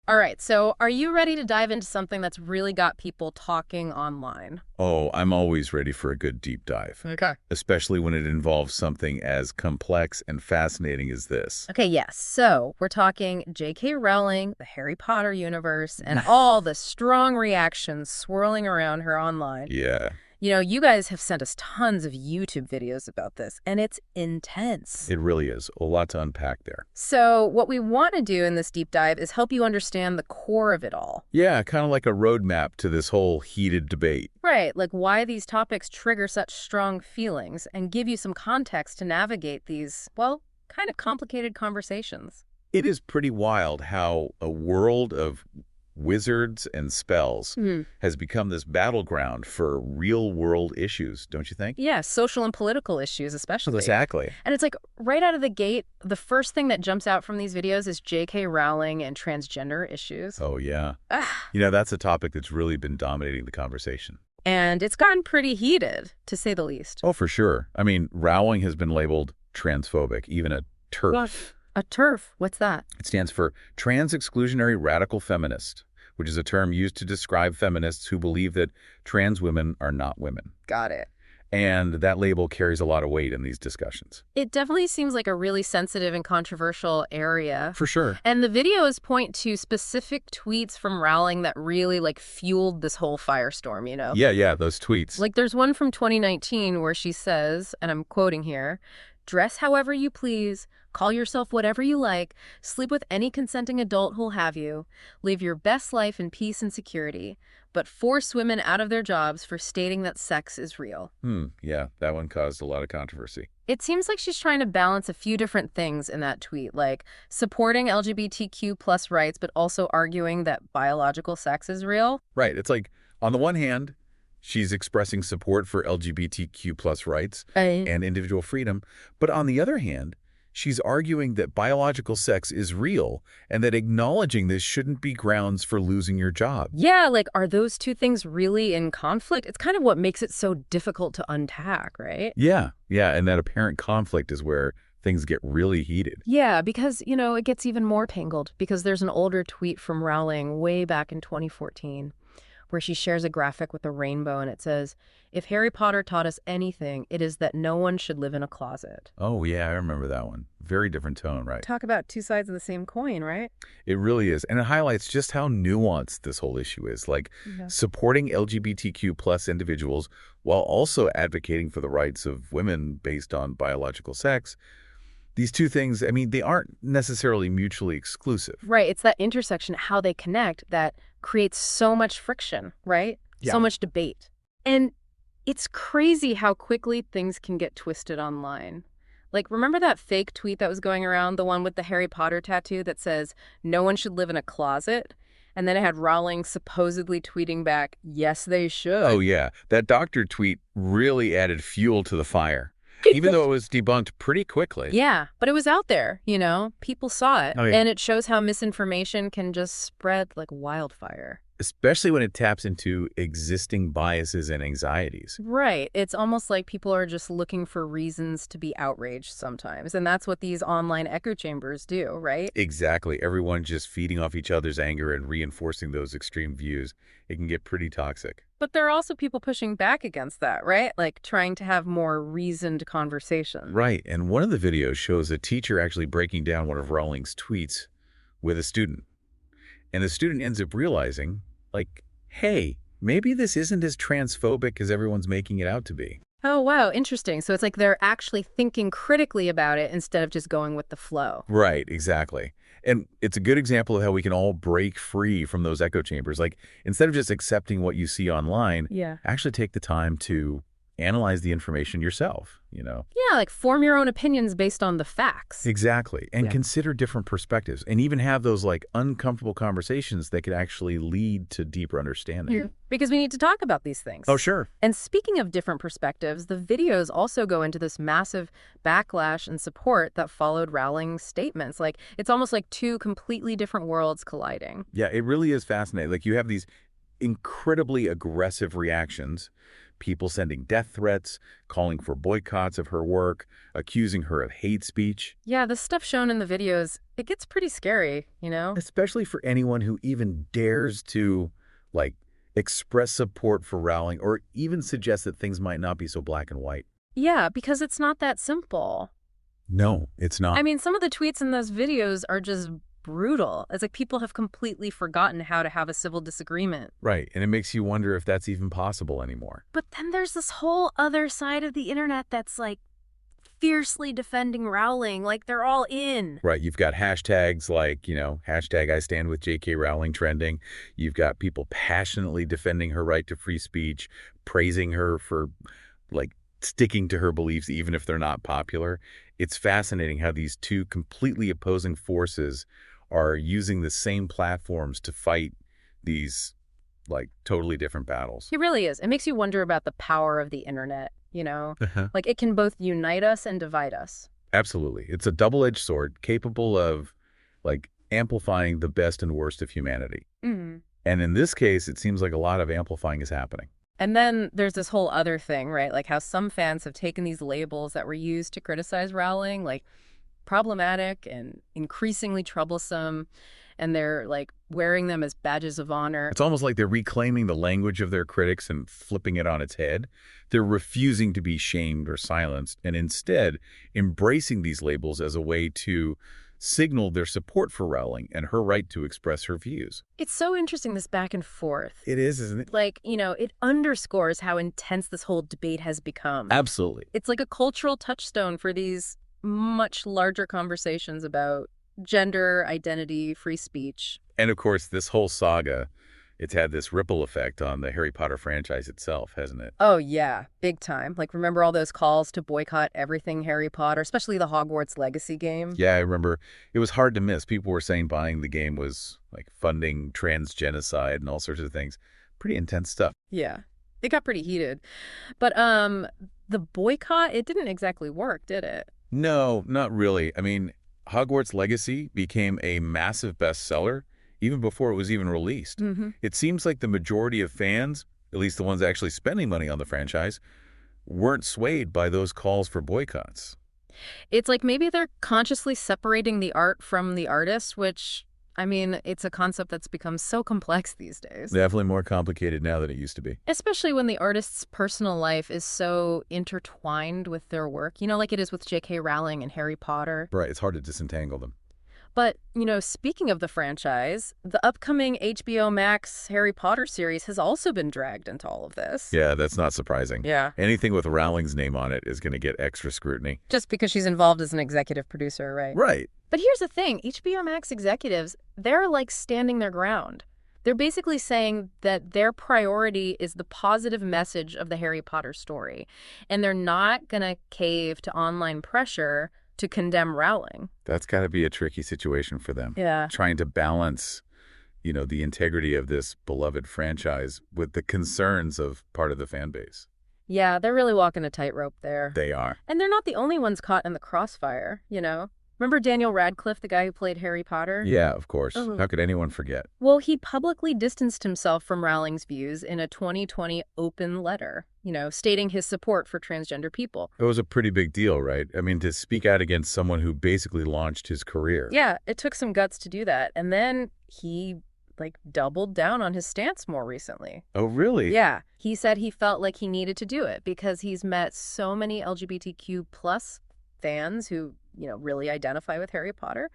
All right, so are you ready to dive into something that's really got people talking online? Oh, I'm always ready for a good deep dive, Okay. especially when it involves something as complex and fascinating as this. Okay, yes. So we're talking J.K. Rowling, the Harry Potter universe, and all the strong reactions swirling around her online. Yeah, You know, you guys have sent us tons of YouTube videos about this, and it's intense. it really is. A lot to unpack there. So what we want to do in this deep dive is help you understand the core of it all. Yeah, kind of like a roadmap to this whole heated debate. Right, like why these topics trigger such strong feelings and give you some context to navigate these, well, kind of complicated conversations. It is pretty wild how a world of wizards and spells has become this battleground for real-world issues, don't you think? Yeah, social and political issues especially. Exactly. And it's like right out of the gate, the first thing that jumps out from these videos is J.K. Rowling and transgender issues. Oh, yeah. Ah, That's a topic that's really been dominating the conversation. and it's gotten pretty heated, to say the least. Oh, for sure. I mean, Rowling has been labeled transphobic, even a TERF. What? A TERF? What's that? It stands for Trans-Exclusionary Radical Feminist, which is a term used to describe feminists who believe that trans women are not women. Got it. And that label carries a lot of weight in these discussions. It definitely seems like a really sensitive and controversial area. For sure. And the videos point to specific tweets from Rowling that really fueled this whole firestorm, you know? Yeah, those tweets. Like there's one from 2019 where she says, and I'm quoting here, "Dress however you please, call yourself whatever you like, sleep with any consenting adult who'll have you, live your best life in peace and security, but force women out of their jobs for stating that sex is real." Yeah, that one caused a lot of controversy. It seems like she's trying to balance a few different things in that tweet, like supporting LGBTQ plus rights, but also arguing that biological sex is real. Right. It's like, on the one hand, she's expressing support for LGBTQ plus rights and individual freedom. But on the other hand, she's arguing that biological sex is real and that acknowledging this shouldn't be grounds for losing your job. Yeah, like, are those two things really in conflict? It's kind of what makes it so difficult to unpack, right? Yeah, and that apparent conflict is where things get really heated. Yeah, because, it gets even more tangled because there's an older tweet from Rowling way back in 2014 where she shares a graphic with a rainbow and it says, "If Harry Potter taught us anything, it is that no one should live in a closet." Oh, yeah, I remember that one. Very different tone, right? Talk about two sides of the same coin, right? It really is. And it highlights just how nuanced this whole issue is. Like, supporting LGBTQ plus individuals while also advocating for the rights of women based on biological sex. These two things, they aren't necessarily mutually exclusive. Right. It's that intersection, how they connect, that creates so much friction, right? Yeah. So much debate. And it's crazy how quickly things can get twisted online. Like, remember that fake tweet that was going around, the one with the Harry Potter tattoo that says, "No one should live in a closet"? And then it had Rowling supposedly tweeting back, "Yes, they should." Oh, yeah. That doctor tweet really added fuel to the fire, even though it was debunked pretty quickly. Yeah, but it was out there, people saw it. Oh, yeah. And it shows how misinformation can just spread like wildfire. Especially when it taps into existing biases and anxieties. Right. It's almost like people are just looking for reasons to be outraged sometimes. And that's what these online echo chambers do, right? Exactly. Everyone just feeding off each other's anger and reinforcing those extreme views. It can get pretty toxic. But there are also people pushing back against that, right? Like trying to have more reasoned conversation. Right. And one of the videos shows a teacher actually breaking down one of Rowling's tweets with a student. And the student ends up realizing, hey, maybe this isn't as transphobic as everyone's making it out to be. Oh, wow. Interesting. So it's like they're actually thinking critically about it instead of just going with the flow. Right, exactly. And it's a good example of how we can all break free from those echo chambers. Like, instead of just accepting what you see online, actually take the time to analyze the information yourself, Yeah, like form your own opinions based on the facts. Exactly. And consider different perspectives and even have those uncomfortable conversations that could actually lead to deeper understanding. Because we need to talk about these things. Oh, sure. And speaking of different perspectives, the videos also go into this massive backlash and support that followed Rowling's statements. Like, it's almost like two completely different worlds colliding. Yeah, it really is fascinating. Like, you have these incredibly aggressive reactions people sending death threats, calling for boycotts of her work, accusing her of hate speech. Yeah, the stuff shown in the videos, it gets pretty scary, you know? Especially for anyone who even dares to, like, express support for Rowling or even suggest that things might not be so black and white. Yeah, because it's not that simple. No, it's not. I mean, some of the tweets in those videos are just brutal. It's like people have completely forgotten how to have a civil disagreement. Right, and it makes you wonder if that's even possible anymore. But then there's this whole other side of the internet that's like fiercely defending Rowling, like they're all in. Right, you've got hashtags like, hashtag I stand with J.K. Rowling trending. You've got people passionately defending her right to free speech, praising her for, like, sticking to her beliefs even if they're not popular. It's fascinating how these two completely opposing forces are using the same platforms to fight these, like, totally different battles. It really is. It makes you wonder about the power of the internet, you know? Uh-huh. Like it can both unite us and divide us. Absolutely. It's a double-edged sword capable of, like, amplifying the best and worst of humanity. Mm. And in this case, it seems like a lot of amplifying is happening. And then there's this whole other thing, right? Like how some fans have taken these labels that were used to criticize Rowling, like problematic and increasingly troublesome, and they're like wearing them as badges of honor. It's almost like they're reclaiming the language of their critics and flipping it on its head. They're refusing to be shamed or silenced and instead embracing these labels as a way to signal their support for Rowling and her right to express her views. It's so interesting, this back and forth. It is, isn't it? Like, it underscores how intense this whole debate has become. Absolutely. It's like a cultural touchstone for these much larger conversations about gender, identity, free speech. And of course, this whole saga, it's had this ripple effect on the Harry Potter franchise itself, hasn't it? Oh, yeah, big time. Like, remember all those calls to boycott everything Harry Potter, especially the Hogwarts Legacy game? Yeah, I remember. It was hard to miss. People were saying buying the game was like funding transgenocide and all sorts of things. Pretty intense stuff. Yeah, it got pretty heated. But the boycott, it didn't exactly work, did it? No, not really. I mean, Hogwarts Legacy became a massive bestseller even before it was even released. Mm-hmm. It seems like the majority of fans, at least the ones actually spending money on the franchise, weren't swayed by those calls for boycotts. It's like maybe they're consciously separating the art from the artist, which, I mean, it's a concept that's become so complex these days. Definitely more complicated now than it used to be. Especially when the artist's personal life is so intertwined with their work, like it is with J.K. Rowling and Harry Potter. Right, it's hard to disentangle them. But, speaking of the franchise, the upcoming HBO Max Harry Potter series has also been dragged into all of this. Yeah, that's not surprising. Yeah. Anything with Rowling's name on it is going to get extra scrutiny. Just because she's involved as an executive producer, right? Right. But here's the thing. HBO Max executives, they're like standing their ground. They're basically saying that their priority is the positive message of the Harry Potter story. And they're not going to cave to online pressure to condemn Rowling. That's got to be a tricky situation for them. Yeah. Trying to balance, the integrity of this beloved franchise with the concerns of part of the fan base. Yeah, they're really walking a tightrope there. They are. And they're not the only ones caught in the crossfire, Remember Daniel Radcliffe, the guy who played Harry Potter? Yeah, of course. Oh. How could anyone forget? Well, he publicly distanced himself from Rowling's views in a 2020 open letter, stating his support for transgender people. It was a pretty big deal, right? I mean, to speak out against someone who basically launched his career. Yeah, it took some guts to do that. And then he, doubled down on his stance more recently. Oh, really? Yeah. He said he felt like he needed to do it because he's met so many LGBTQ plus fans who, really identify with Harry Potter,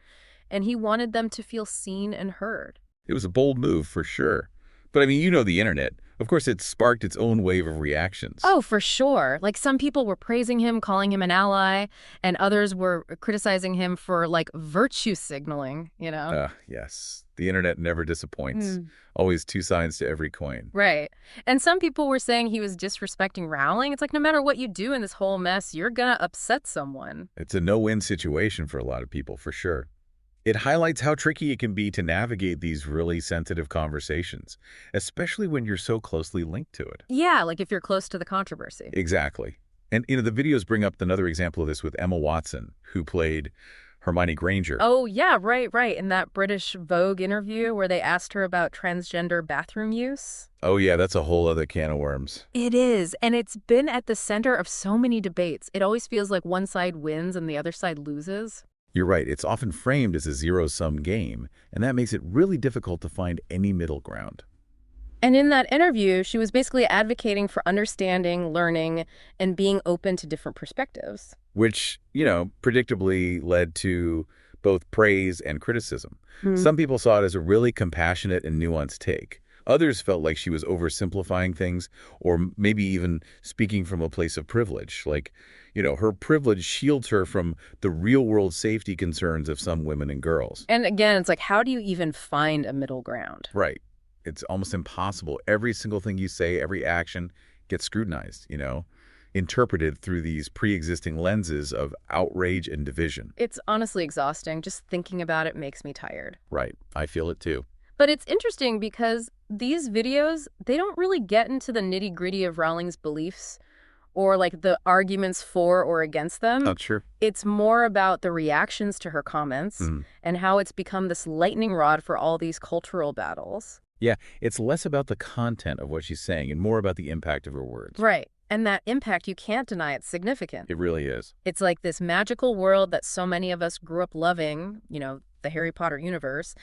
and he wanted them to feel seen and heard. It was a bold move for sure. But I mean, the internet. Of course, it sparked its own wave of reactions. Oh, for sure. Like some people were praising him, calling him an ally, and others were criticizing him for virtue signaling, Yes. The internet never disappoints. Always two sides to every coin. Right. And some people were saying he was disrespecting Rowling. It's like no matter what you do in this whole mess, you're going to upset someone. It's a no-win situation for a lot of people, for sure. It highlights how tricky it can be to navigate these really sensitive conversations, especially when you're so closely linked to it. Yeah, like if you're close to the controversy. Exactly. And, the videos bring up another example of this with Emma Watson, who played Hermione Granger. Oh, yeah, right. In that British Vogue interview where they asked her about transgender bathroom use. Oh, yeah, that's a whole other can of worms. It is, and it's been at the center of so many debates. It always feels like one side wins and the other side loses. You're right. It's often framed as a zero-sum game, and that makes it really difficult to find any middle ground. And in that interview, she was basically advocating for understanding, learning, and being open to different perspectives. Which, predictably led to both praise and criticism. Hmm. Some people saw it as a really compassionate and nuanced take. Others felt like she was oversimplifying things or maybe even speaking from a place of privilege. Like, her privilege shields her from the real-world safety concerns of some women and girls. And again, it's like, how do you even find a middle ground? Right. It's almost impossible. Every single thing you say, every action gets scrutinized, interpreted through these pre-existing lenses of outrage and division. It's honestly exhausting. Just thinking about it makes me tired. Right. I feel it too. But it's interesting because these videos, they don't really get into the nitty-gritty of Rowling's beliefs or like the arguments for or against them. Not sure. It's more about the reactions to her comments and how it's become this lightning rod for all these cultural battles. Yeah, it's less about the content of what she's saying and more about the impact of her words. Right. And that impact, you can't deny it's significant. It really is. It's like this magical world that so many of us grew up loving, the Harry Potter universe,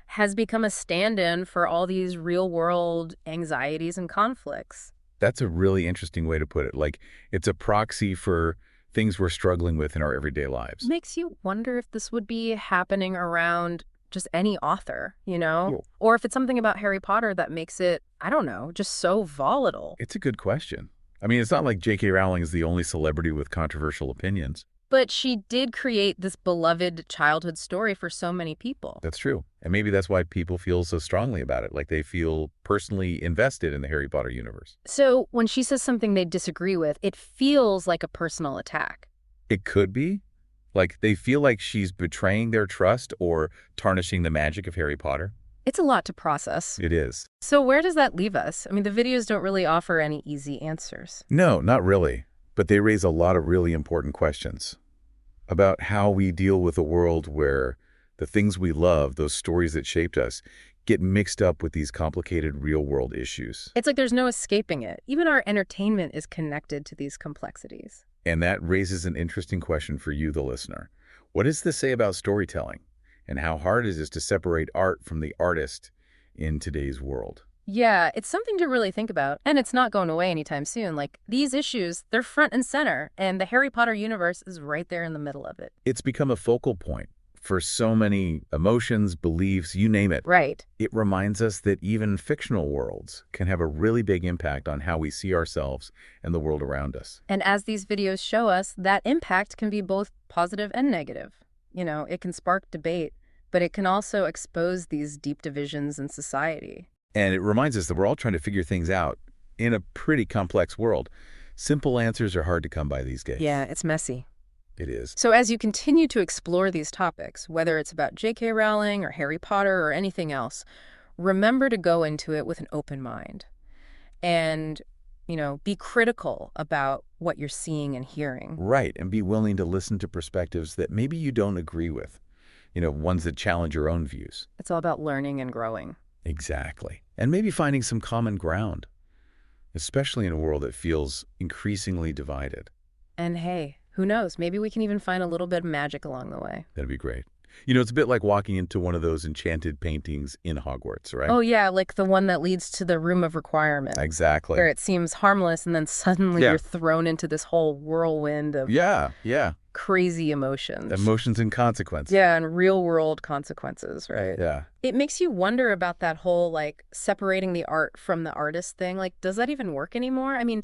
has become a stand-in for all these real-world anxieties and conflicts. That's a really interesting way to put it. Like, it's a proxy for things we're struggling with in our everyday lives. Makes you wonder if this would be happening around just any author, Cool. Or if it's something about Harry Potter that makes it, I don't know, just so volatile. It's a good question. I mean, it's not like J.K. Rowling is the only celebrity with controversial opinions. But she did create this beloved childhood story for so many people. That's true. And maybe that's why people feel so strongly about it, like they feel personally invested in the Harry Potter universe. So when she says something they disagree with, it feels like a personal attack. It could be. Like they feel like she's betraying their trust or tarnishing the magic of Harry Potter. It's a lot to process. It is. So where does that leave us? I mean, the videos don't really offer any easy answers. No, not really. But they raise a lot of really important questions about how we deal with a world where the things we love, those stories that shaped us, get mixed up with these complicated real-world issues. It's like there's no escaping it. Even our entertainment is connected to these complexities. And that raises an interesting question for you, the listener. What does this say about storytelling? And how hard is it to separate art from the artist in today's world? Yeah, it's something to really think about. And it's not going away anytime soon. Like, these issues, they're front and center. And the Harry Potter universe is right there in the middle of it. It's become a focal point for so many emotions, beliefs, you name it. Right. It reminds us that even fictional worlds can have a really big impact on how we see ourselves and the world around us. And as these videos show us, that impact can be both positive and negative. It can spark debate, but it can also expose these deep divisions in society. And it reminds us that we're all trying to figure things out in a pretty complex world. Simple answers are hard to come by these days. Yeah, it's messy. It is. So as you continue to explore these topics, whether it's about J.K. Rowling or Harry Potter or anything else, remember to go into it with an open mind and, be critical about what you're seeing and hearing. Right, and be willing to listen to perspectives that maybe you don't agree with, ones that challenge your own views. It's all about learning and growing. Exactly. And maybe finding some common ground, especially in a world that feels increasingly divided. And hey, who knows? Maybe we can even find a little bit of magic along the way. That'd be great. It's a bit like walking into one of those enchanted paintings in Hogwarts, right? Oh, yeah, like the one that leads to the Room of Requirement. Exactly. Where it seems harmless and then suddenly you're thrown into this whole whirlwind of crazy emotions. Emotions and consequences. Yeah, and real-world consequences, right? Yeah. It makes you wonder about that whole, separating the art from the artist thing. Does that even work anymore? I mean,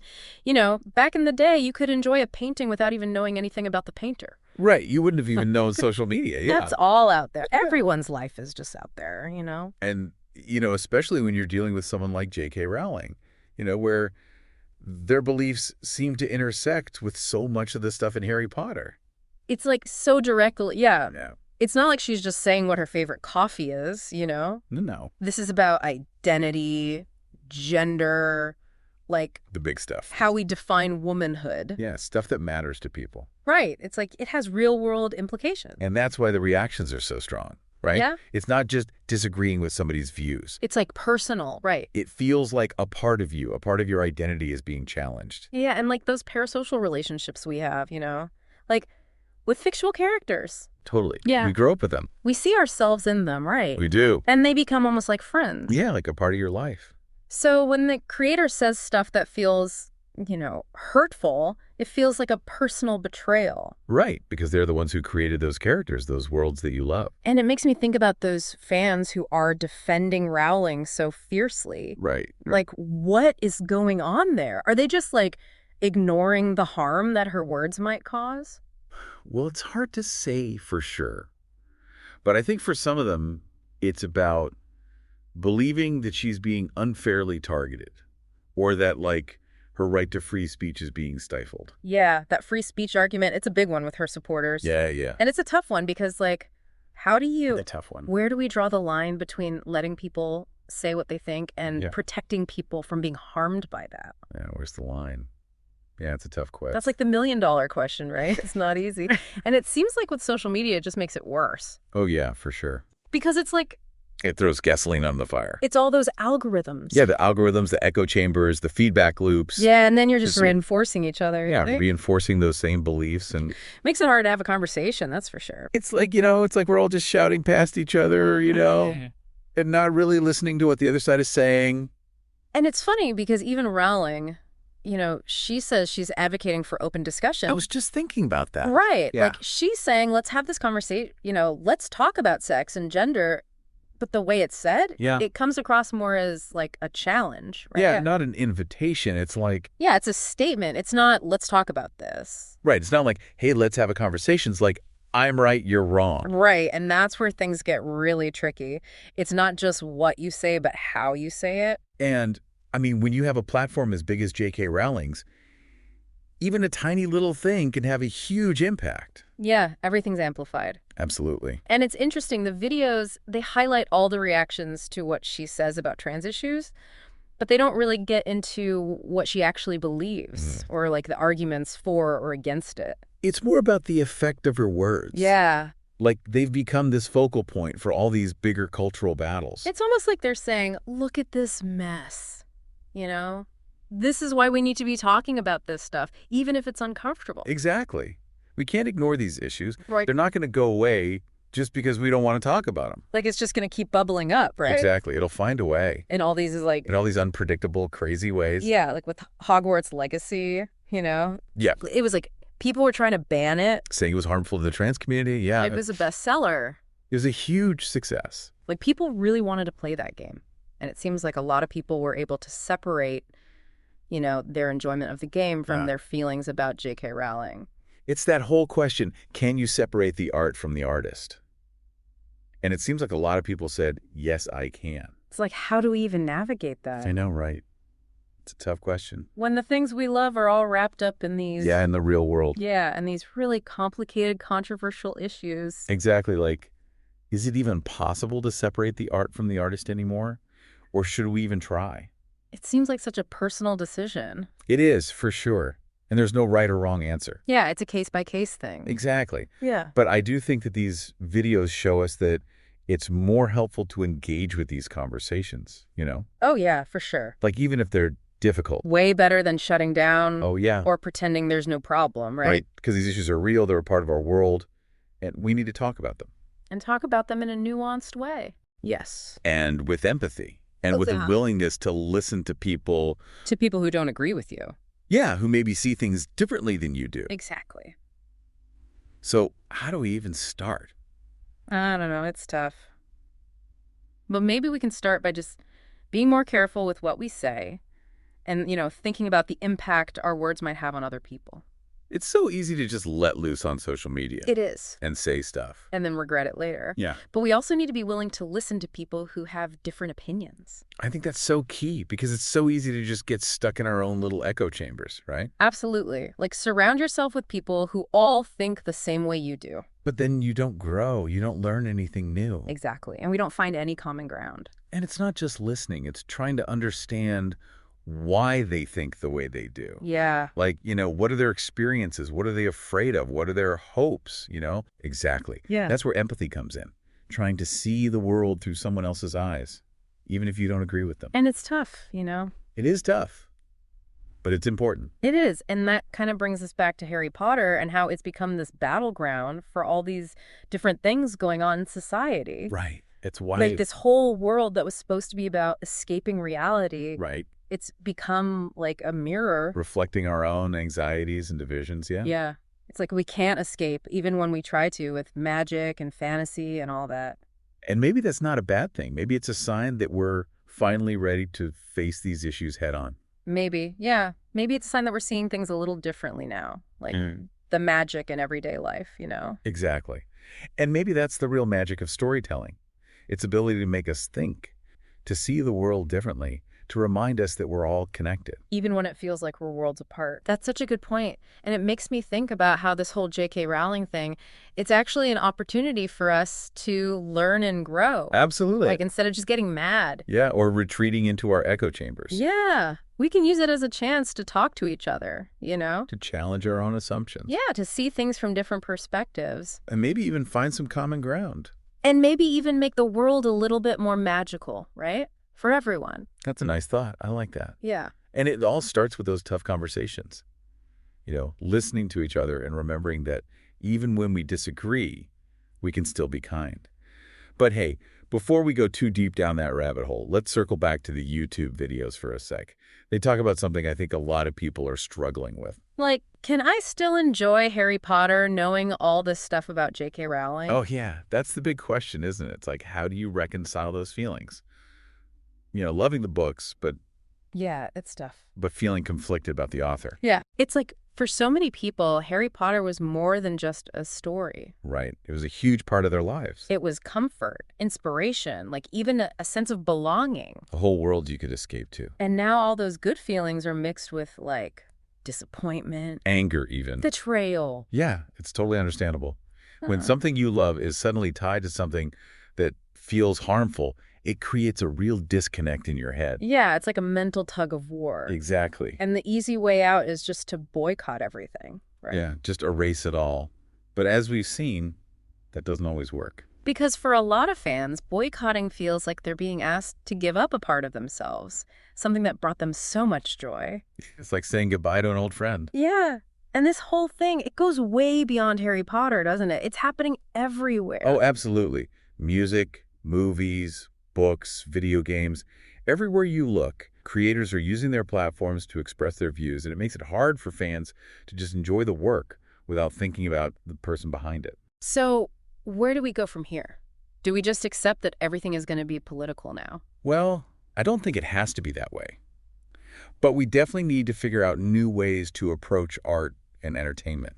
back in the day, you could enjoy a painting without even knowing anything about the painter. Right. You wouldn't have even known social media. Yeah. That's all out there. Everyone's life is just out there, And, especially when you're dealing with someone like J.K. Rowling, where their beliefs seem to intersect with so much of the stuff in Harry Potter. It's so directly, yeah. It's not like she's just saying what her favorite coffee is, No. This is about identity, gender, like The big stuff. how we define womanhood. Yeah, stuff that matters to people. Right. It's like it has real-world implications. And that's why the reactions are so strong, right? Yeah. It's not just disagreeing with somebody's views. It's like personal, right? It feels like a part of you, a part of your identity is being challenged. Yeah, and like those parasocial relationships we have, like with fictional characters. Totally. Yeah. We grow up with them. We see ourselves in them, right? We do. And they become almost like friends. Yeah, like a part of your life. So when the creator says stuff that feels, hurtful, it feels like a personal betrayal. Right, because they're the ones who created those characters, those worlds that you love. And it makes me think about those fans who are defending Rowling so fiercely. Right. Like, what is going on there? Are they just, like, ignoring the harm that her words might cause? Well, it's hard to say for sure. But I think for some of them, it's about believing that she's being unfairly targeted or that, like, her right to free speech is being stifled. Yeah, that free speech argument, it's a big one with her supporters. Yeah, yeah. And it's a tough one because, like, how do you... It's a tough one. Where do we draw the line between letting people say what they think and protecting people from being harmed by that? Yeah, where's the line? Yeah, it's a tough question. That's like the million-dollar question, right? It's not easy. And it seems like with social media, it just makes it worse. Oh, yeah, for sure. Because it's like... It throws gasoline on the fire. It's all those algorithms. Yeah, the algorithms, the echo chambers, the feedback loops. Yeah, and then you're just reinforcing each other. Yeah, reinforcing those same beliefs. And makes it hard to have a conversation, that's for sure. it's like, it's like we're all just shouting past each other, and not really listening to what the other side is saying. And it's funny because even Rowling, she says she's advocating for open discussion. I was just thinking about that. Right. Yeah. Like she's saying, let's have this conversation, let's talk about sex and gender. But the way it's said, it comes across more as like a challenge, right? Yeah, not an invitation. It's like... Yeah, it's a statement. It's not, let's talk about this. Right. It's not like, hey, let's have a conversation. It's like, I'm right, you're wrong. Right. And that's where things get really tricky. It's not just what you say, but how you say it. And, I mean, when you have a platform as big as J.K. Rowling's, even a tiny little thing can have a huge impact. Yeah, everything's amplified. Absolutely. And it's interesting, the videos, they highlight all the reactions to what she says about trans issues, but they don't really get into what she actually believes or like the arguments for or against it. It's more about the effect of her words. Yeah. Like they've become this focal point for all these bigger cultural battles. It's almost like they're saying, look at this mess, This is why we need to be talking about this stuff, even if it's uncomfortable. Exactly. We can't ignore these issues. Right. They're not going to go away just because we don't want to talk about them. Like it's just going to keep bubbling up, right? Exactly. It'll find a way. And all these In all these unpredictable, crazy ways. Yeah, like with Hogwarts Legacy, Yeah. It was like people were trying to ban it. Saying it was harmful to the trans community. Yeah. It was a bestseller. It was a huge success. Like people really wanted to play that game. And it seems like a lot of people were able to separate, their enjoyment of the game from their feelings about J.K. Rowling. It's that whole question, can you separate the art from the artist? And it seems like a lot of people said, yes, I can. It's like, how do we even navigate that? I know, right? It's a tough question. When the things we love are all wrapped up in these... Yeah, in the real world. Yeah, and these really complicated, controversial issues. Exactly. Like, is it even possible to separate the art from the artist anymore? Or should we even try? It seems like such a personal decision. It is, for sure. And there's no right or wrong answer. Yeah, it's a case-by-case thing. Exactly. Yeah. But I do think that these videos show us that it's more helpful to engage with these conversations, Oh, yeah, for sure. Like, even if they're difficult. Way better than shutting down. Oh, yeah. Or pretending there's no problem, right? Right, because these issues are real, they're a part of our world, and we need to talk about them. And talk about them in a nuanced way. Yes. And with empathy. And with a willingness to listen to people. To people who don't agree with you. Yeah, who maybe see things differently than you do. Exactly. So how do we even start? I don't know. It's tough. But maybe we can start by just being more careful with what we say and, thinking about the impact our words might have on other people. It's so easy to just let loose on social media. It is. And say stuff. And then regret it later. Yeah. But we also need to be willing to listen to people who have different opinions. I think that's so key because it's so easy to just get stuck in our own little echo chambers, right? Absolutely. Like surround yourself with people who all think the same way you do. But then you don't grow. You don't learn anything new. Exactly. And we don't find any common ground. And it's not just listening. It's trying to understand why they think the way they do. Yeah. Like, what are their experiences? What are they afraid of? What are their hopes, Exactly. Yeah. That's where empathy comes in, trying to see the world through someone else's eyes, even if you don't agree with them. And it's tough, It is tough, but it's important. It is. And that kind of brings us back to Harry Potter and how it's become this battleground for all these different things going on in society. Right. It's why. Like this whole world that was supposed to be about escaping reality. Right. It's become like a mirror. Reflecting our own anxieties and divisions, yeah? Yeah. It's like we can't escape, even when we try to, with magic and fantasy and all that. And maybe that's not a bad thing. Maybe it's a sign that we're finally ready to face these issues head on. Maybe, yeah. Maybe it's a sign that we're seeing things a little differently now. Like the magic in everyday life, Exactly. And maybe that's the real magic of storytelling. Its ability to make us think, to see the world differently, to remind us that we're all connected. Even when it feels like we're worlds apart. That's such a good point. And it makes me think about how this whole J.K. Rowling thing, it's actually an opportunity for us to learn and grow. Absolutely. Like instead of just getting mad. Yeah, or retreating into our echo chambers. Yeah. We can use it as a chance to talk to each other, To challenge our own assumptions. Yeah, to see things from different perspectives. And maybe even find some common ground. And maybe even make the world a little bit more magical, right? For everyone. That's a nice thought. I like that. Yeah. And it all starts with those tough conversations. Listening to each other and remembering that even when we disagree, we can still be kind. But hey, before we go too deep down that rabbit hole, let's circle back to the YouTube videos for a sec. They talk about something I think a lot of people are struggling with. Like, can I still enjoy Harry Potter knowing all this stuff about J.K. Rowling? Oh, yeah. That's the big question, isn't it? It's like, how do you reconcile those feelings? Loving the books, but Yeah, it's tough. feeling conflicted about the author. Yeah. It's like, for so many people, Harry Potter was more than just a story. Right. It was a huge part of their lives. It was comfort, inspiration, like even a sense of belonging. A whole world you could escape to. And now all those good feelings are mixed with, like, disappointment, Anger, even. betrayal. Yeah, it's totally understandable. When something you love is suddenly tied to something that feels harmful, it creates a real disconnect in your head. Yeah, it's like a mental tug of war. Exactly. And the easy way out is just to boycott everything, right? Yeah, just erase it all. But as we've seen, that doesn't always work. Because for a lot of fans, boycotting feels like they're being asked to give up a part of themselves, something that brought them so much joy. It's like saying goodbye to an old friend. Yeah. And this whole thing, it goes way beyond Harry Potter, doesn't it? It's happening everywhere. Oh, absolutely. Music, movies, books, video games. Everywhere you look, creators are using their platforms to express their views, and it makes it hard for fans to just enjoy the work without thinking about the person behind it. So where do we go from here? Do we just accept that everything is going to be political now? Well, I don't think it has to be that way. But we definitely need to figure out new ways to approach art and entertainment.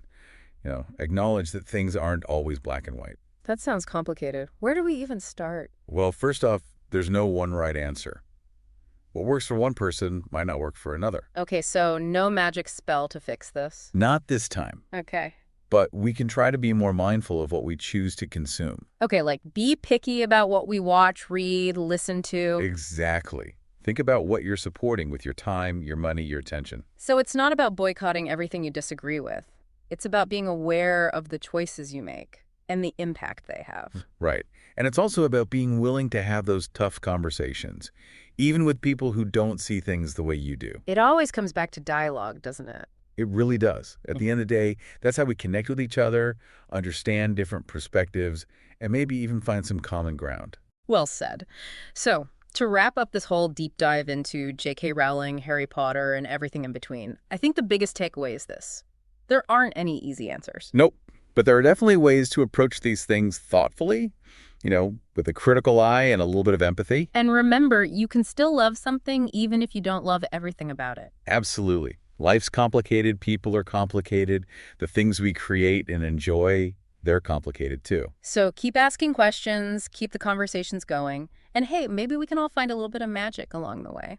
Acknowledge that things aren't always black and white. That sounds complicated. Where do we even start? Well, first off, there's no one right answer. What works for one person might not work for another. Okay, so no magic spell to fix this. Not this time. Okay. But we can try to be more mindful of what we choose to consume. Okay, like be picky about what we watch, read, listen to. Exactly. Think about what you're supporting with your time, your money, your attention. So it's not about boycotting everything you disagree with. It's about being aware of the choices you make and the impact they have. Right. And it's also about being willing to have those tough conversations, even with people who don't see things the way you do. It always comes back to dialogue, doesn't it? It really does. At the end of the day, that's how we connect with each other, understand different perspectives, and maybe even find some common ground. Well said. So, to wrap up this whole deep dive into J.K. Rowling, Harry Potter, and everything in between, I think the biggest takeaway is this. There aren't any easy answers. Nope. But there are definitely ways to approach these things thoughtfully, with a critical eye and a little bit of empathy. And remember, you can still love something even if you don't love everything about it. Absolutely. Life's complicated. People are complicated. The things we create and enjoy, they're complicated too. So keep asking questions, keep the conversations going, and hey, maybe we can all find a little bit of magic along the way.